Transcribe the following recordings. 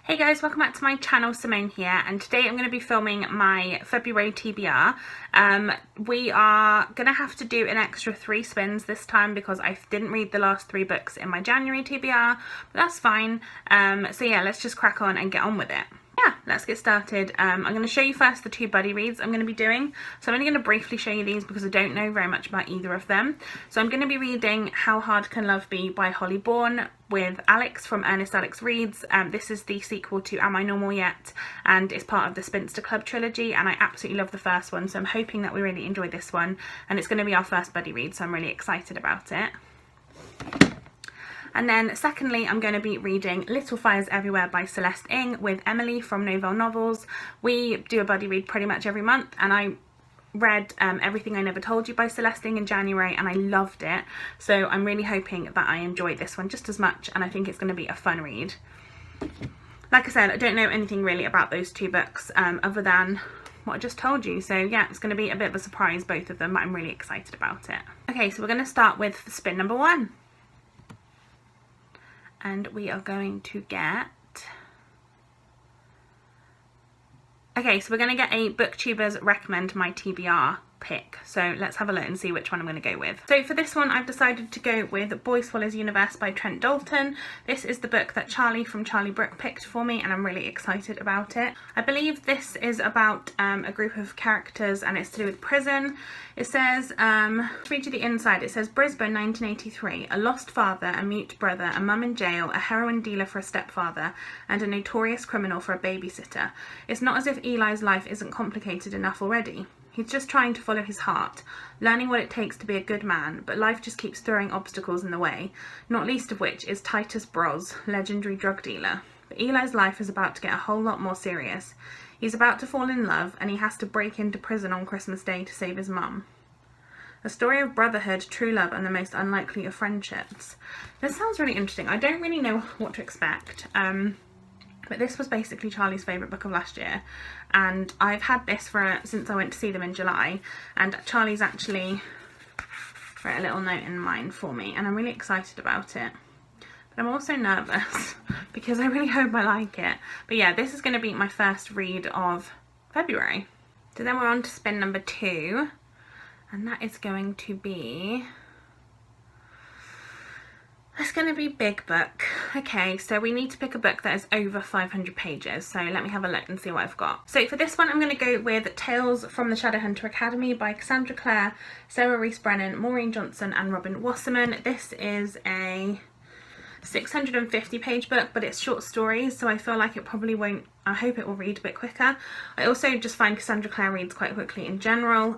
Hey guys, welcome back to my channel. Simone here, and today I'm going to be filming my February TBR. We are going to have to do an extra 3 spins this time because I didn't read the last 3 books in my January TBR, but that's fine. So yeah, let's just crack on and get on with it. Yeah, let's get started. I'm going to show you first the 2 buddy reads I'm going to be doing. So I'm only going to briefly show you these because I don't know very much about either of them. So I'm going to be reading How Hard Can Love Be by Holly Bourne with Alex from Ernest Alex Reads. This is the sequel to Am I Normal Yet? And it's part of the Spinster Club trilogy, and I absolutely love the first one, so I'm hoping that we really enjoy this one, and it's going to be our first buddy read, so I'm really excited about it. And then secondly, I'm going to be reading Little Fires Everywhere by Celeste Ng with Emily from Novel Novels. We do a buddy read pretty much every month, and I read Everything I Never Told You by Celeste Ng in January, and I loved it. So I'm really hoping that I enjoy this one just as much, and I think it's going to be a fun read. Like I said, I don't know anything really about those 2 books other than what I just told you. So yeah, it's going to be a bit of a surprise, both of them, but I'm really excited about it. Okay, so we're going to start with spin number 1. And we are going to get... Okay, so we're going to get a BookTubers Recommend My TBR pick. So let's have a look and see which one I'm going to go with. So for this one, I've decided to go with Boy Swallows Universe by Trent Dalton. This is the book that Charlie from Charlie Brook picked for me, and I'm really excited about it. I believe this is about a group of characters, and it's to do with prison. It says, read you the inside, it says Brisbane 1983, a lost father, a mute brother, a mum in jail, a heroin dealer for a stepfather, and a notorious criminal for a babysitter. It's not as if Eli's life isn't complicated enough already. He's just trying to follow his heart, learning what it takes to be a good man, but life just keeps throwing obstacles in the way, not least of which is Titus Bros, legendary drug dealer. But Eli's life is about to get a whole lot more serious. He's about to fall in love, and he has to break into prison on Christmas Day to save his mum. A story of brotherhood, true love, and the most unlikely of friendships. This sounds really interesting. I don't really know what to expect. But this was basically Charlie's favourite book of last year, and I've had this since I went to see them in July, and Charlie's actually wrote a little note in mine for me, and I'm really excited about it. But I'm also nervous because I really hope I like it. But yeah, this is going to be my first read of February. So then we're on to spin number 2, and that is going to be... It's going to be big book. Okay, so we need to pick a book that is over 500 pages. So let me have a look and see what I've got. So for this one, I'm going to go with Tales from the Shadowhunter Academy by Cassandra Clare, Sarah Rees Brennan, Maureen Johnson, and Robin Wasserman. This is a 650 page book, but it's short stories, so I feel like it probably won't, I hope it will read a bit quicker. I also just find Cassandra Clare reads quite quickly in general.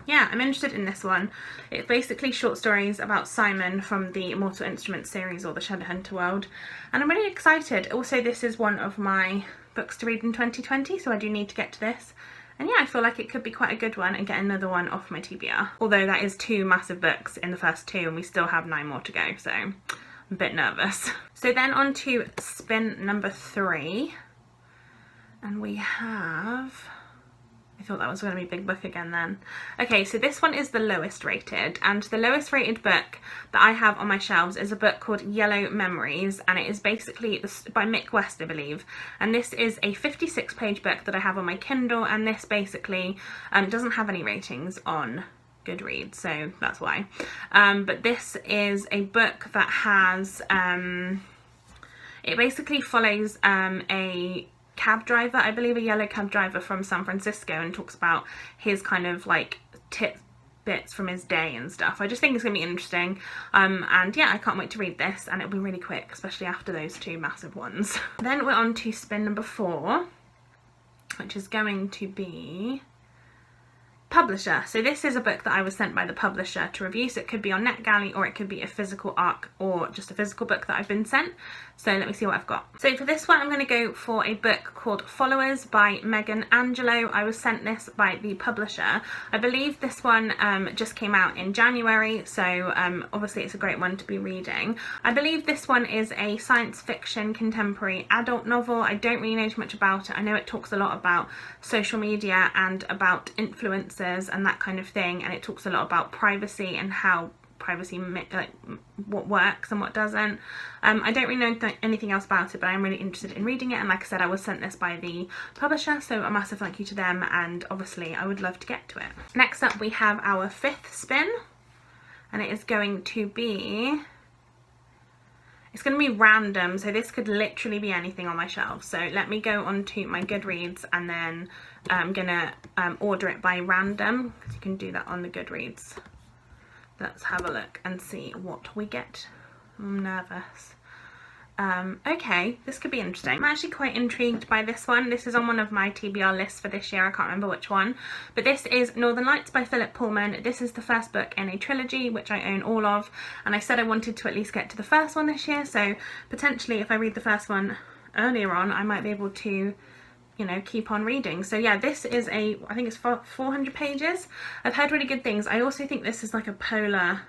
Yeah, I'm interested in this one. It's basically short stories about Simon from the Mortal Instruments series or the Shadowhunter world, and I'm really excited. Also, this is one of my books to read in 2020, so I do need to get to this. And yeah, I feel like it could be quite a good one and get another one off my TBR. Although that is 2 massive books in the first 2, and we still have 9 more to go, so I'm a bit nervous. So then on to spin number 3, and we have... I thought that was going to be a big book again then. Okay, so this one is the lowest rated, and the lowest rated book that I have on my shelves is a book called Yellow Memories, and it is basically by Mick West, I believe, and this is a 56 page book that I have on my Kindle, and this basically doesn't have any ratings on Goodreads, so that's why. But this is a book that has, it basically follows a cab driver, I believe a yellow cab driver from San Francisco, and talks about his kind of like tidbits from his day and stuff. I just think it's going to be interesting, and yeah, I can't wait to read this, and it'll be really quick, especially after those 2 massive ones. Then we're on to spin number 4, which is going to be Publisher. So this is a book that I was sent by the publisher to review, so it could be on NetGalley, or it could be a physical ARC, or just a physical book that I've been sent. So let me see what I've got. So for this one, I'm going to go for a book called Followers by Megan Angelo. I was sent this by the publisher. I believe this one just came out in January, so obviously it's a great one to be reading. I believe this one is a science fiction contemporary adult novel. I don't really know too much about it. I know it talks a lot about social media and about influencers and that kind of thing, and it talks a lot about privacy and how privacy, like what works and what doesn't. I don't really know anything else about it, but I'm really interested in reading it, and like I said, I was sent this by the publisher, so a massive thank you to them, and obviously I would love to get to it. Next up we have our 5th spin, and it is going to be, it's going to be random, so this could literally be anything on my shelf. So let me go on to my Goodreads, and then I'm going to order it by random, because you can do that on the Goodreads. Let's have a look and see what we get. I'm nervous. Okay, this could be interesting. I'm actually quite intrigued by this one. This is on one of my TBR lists for this year. I can't remember which one. But this is Northern Lights by Philip Pullman. This is the first book in a trilogy, which I own all of. And I said I wanted to at least get to the first one this year. So potentially if I read the first one earlier on, I might be able to, you know, keep on reading. So yeah, this is I think it's 400 pages. I've heard really good things. I also think this is like a polar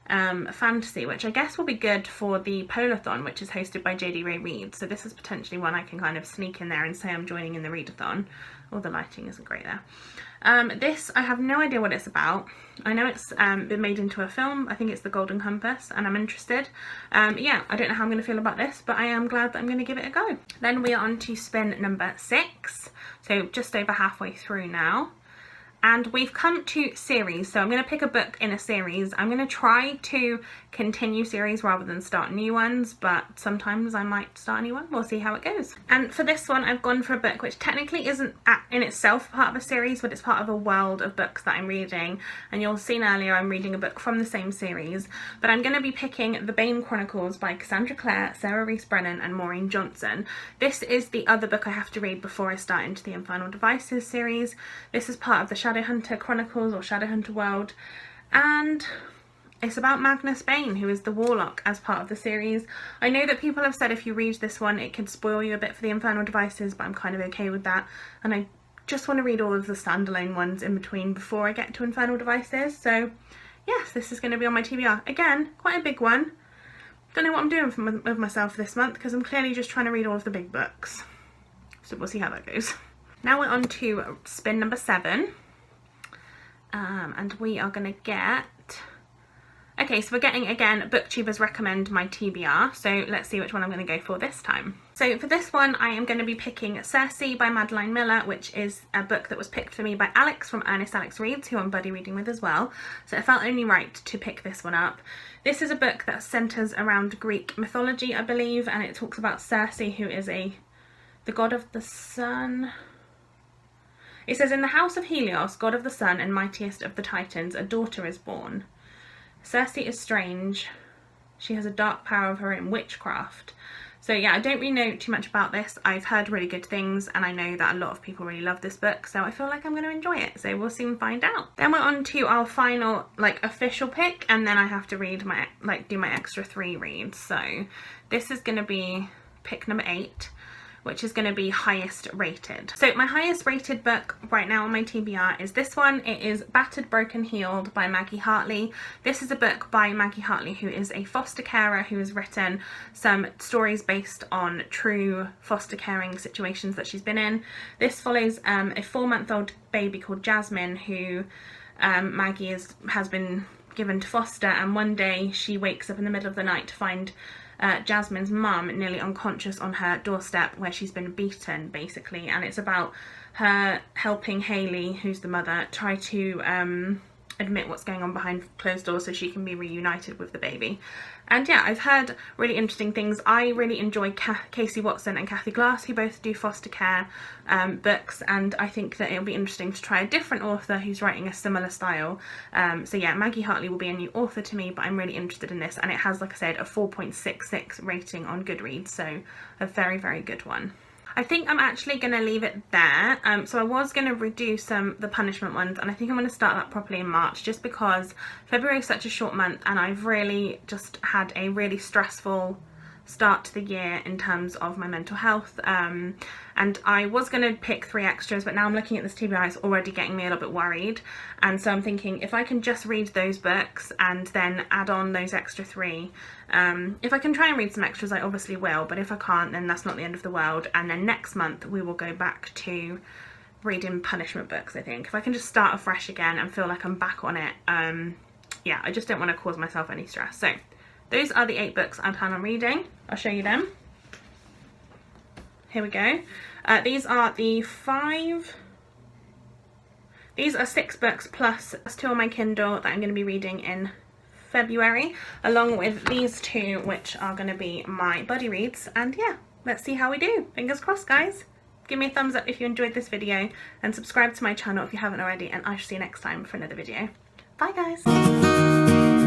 fantasy, which I guess will be good for the Polathon, which is hosted by JD Ray Reid. So this is potentially one I can kind of sneak in there and say I'm joining in the readathon. Oh, the lighting isn't great there. This, I have no idea what it's about. I know it's been made into a film. I think it's The Golden Compass, and I'm interested. Yeah, I don't know how I'm going to feel about this, but I am glad that I'm going to give it a go. Then we are on to spin number 6, so just over halfway through now. And we've come to series, so I'm going to pick a book in a series. I'm going to try to continue series rather than start new ones, but sometimes I might start a new one. We'll see how it goes. And for this one, I've gone for a book which technically isn't in itself part of a series, but it's part of a world of books that I'm reading. And you'll have seen earlier I'm reading a book from the same series, but I'm going to be picking The Bane Chronicles by Cassandra Clare, Sarah Rees Brennan and Maureen Johnson. This is the other book I have to read before I start into the Infernal Devices series. This is part of the Shadowhunter Chronicles or Shadowhunter world, and it's about Magnus Bane, who is the Warlock, as part of the series. I know that people have said if you read this one it could spoil you a bit for the Infernal Devices, but I'm kind of okay with that, and I just want to read all of the standalone ones in between before I get to Infernal Devices. So yes, this is going to be on my TBR. Again, quite a big one. Don't know what I'm doing with myself this month, because I'm clearly just trying to read all of the big books. So we'll see how that goes. Now we're on to spin number 7. And we are going to get, okay, so we're getting, again, booktubers recommend my TBR, so let's see which one I'm going to go for this time. So for this one I am going to be picking Circe by Madeline Miller, which is a book that was picked for me by Alex from Ernest Alex Reads, who I'm buddy reading with as well, so it felt only right to pick this one up. This is a book that centres around Greek mythology, I believe, and it talks about Circe, who is the god of the sun. It says, in the house of Helios, god of the sun and mightiest of the Titans, a daughter is born. Circe is strange. She has a dark power of her own, witchcraft. So yeah, I don't really know too much about this. I've heard really good things, and I know that a lot of people really love this book, so I feel like I'm going to enjoy it. So we'll soon find out. Then we're on to our final, like, official pick, and then I have to read my, like, do my extra 3 reads. So this is going to be pick number 8. Which is going to be highest rated. So my highest rated book right now on my TBR is this one. It is Battered, Broken, Healed by Maggie Hartley. This is a book by Maggie Hartley, who is a foster carer who has written some stories based on true foster caring situations that she's been in. This follows a 4-month-old baby called Jasmine, who Maggie has been given to foster, and one day she wakes up in the middle of the night to find Jasmine's mum nearly unconscious on her doorstep, where she's been beaten, basically, and it's about her helping Hayley, who's the mother, try to admit what's going on behind closed doors so she can be reunited with the baby. And yeah, I've heard really interesting things. I really enjoy Casey Watson and Kathy Glass, who both do foster care books, and I think that it'll be interesting to try a different author who's writing a similar style. So yeah, Maggie Hartley will be a new author to me, but I'm really interested in this, and it has, like I said, a 4.66 rating on Goodreads, so a very, very good one. I think I'm actually going to leave it there. So I was going to redo the punishment ones, and I think I'm going to start that properly in March, just because February is such a short month, and I've really just had a really stressful start to the year in terms of my mental health, and I was going to pick 3 extras, but now I'm looking at this TBR, it's already getting me a little bit worried, and so I'm thinking if I can just read those books and then add on those extra 3, if I can try and read some extras I obviously will, but if I can't then that's not the end of the world, and then next month we will go back to reading punishment books. I think if I can just start afresh again and feel like I'm back on it, yeah, I just don't want to cause myself any stress. So those are the 8 books I plan on reading. I'll show you them. Here we go. These are 6 books plus 2 on my Kindle that I'm going to be reading in February, along with these 2 which are going to be my buddy reads. And yeah, let's see how we do. Fingers crossed, guys. Give me a thumbs up if you enjoyed this video and subscribe to my channel if you haven't already, and I shall see you next time for another video. Bye guys!